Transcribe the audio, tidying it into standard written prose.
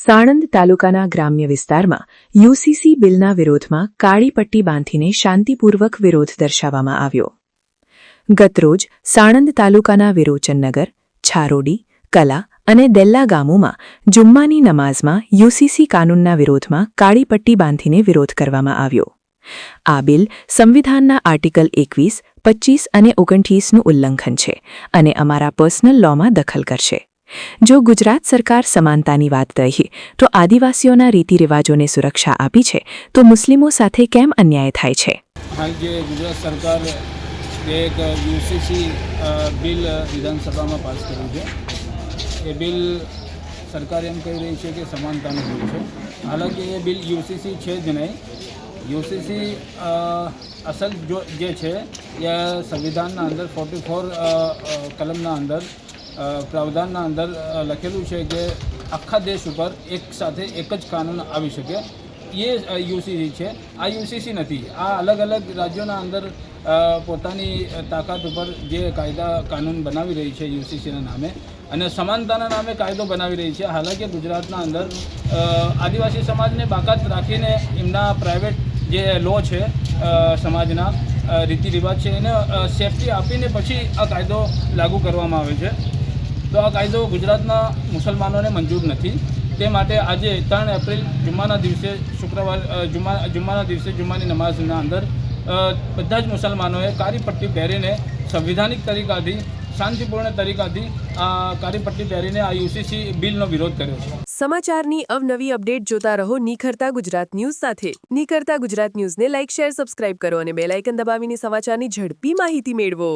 સાણંદ તાલુકાના ગ્રામ્ય વિસ્તારમાં યુસીસી બિલના વિરોધમાં કાળી પટ્ટી બાંધીને શાંતિપૂર્વક વિરોધ દર્શાવવામાં આવ્યો. ગતરોજ સાણંદ તાલુકાના વિરોચનનગર, છારોડી, કલા અને દેલ્લા ગામોમાં જુમ્માની નમાઝમાં યુસીસી કાનૂનના વિરોધમાં કાળી પટ્ટી બાંધીને વિરોધ કરવામાં આવ્યો. આ બિલ સંવિધાનના આર્ટિકલ 21, 25 અને 29નું ઉલ્લંઘન છે અને અમારા પર્સનલ લૉમાં દખલ કરશે. જો ગુજરાત સરકાર સમાનતાની વાત કહે તો આદિવાસીઓના રીતિરિવાજોને સુરક્ષા આપી છે તો મુસ્લિમો સાથે કેમ અન્યાય થાય છે? હાલ જે ગુજરાત સરકાર એક યુસીસી બિલ વિધાનસભામાં પાસ કર્યું છે. એ બિલ સરકાર એમ કહી રહી છે કે સમાનતાનું બિલ છે. હાલાકી એ બિલ યુસીસી છે જ નહીં. યુસીસી અસલ જે છે એ સંવિધાનના અંદર 44 કલમના અંદર પ્રાવધાનના અંદર લખેલું છે કે આખા દેશ ઉપર એક સાથે એક જ કાનૂન આવી શકે. એ યુસીસી છે. આ યુસીસી નથી. આ અલગ અલગ રાજ્યોના અંદર પોતાની તાકાત ઉપર જે કાયદા કાનૂન બનાવી રહી છે યુસીસીના નામે અને સમાનતાના નામે કાયદો બનાવી રહી છે. હાલાકી ગુજરાતના અંદર આદિવાસી સમાજને બાકાત રાખીને એમના પ્રાઇવેટ જે લો છે સમાજના રીતિ રિવાજ છે એને સેફટી આપીને પછી આ કાયદો લાગુ કરવામાં આવે છે. તો આ કાયદો ગુજરાતના મુસલમાનોને મંજૂર નથી. તે માટે આજે 3 એપ્રિલ જુમ્માના દિવસે જુમ્માના દિવસે જુમ્માની નમાઝના અંદર બધા જ મુસલમાનોએ કાળી પટ્ટી પહેરીને સંવિધાનિક તરીકાથી શાંતિપૂર્ણ તરીકાથી આ કાળી પટ્ટી પહેરીને આ યુસીસી બિલનો વિરોધ કર્યો છે. સમાચારની અવનવી અપડેટ જોતા રહો નિખરતા ગુજરાત ન્યૂઝ સાથે. નિખરતા ગુજરાત ન્યૂઝને લાઇક, શેર, સબસ્ક્રાઇબ કરો અને બેલ આઇકન દબાવીને સમાચારની ઝડપી માહિતી મેળવો.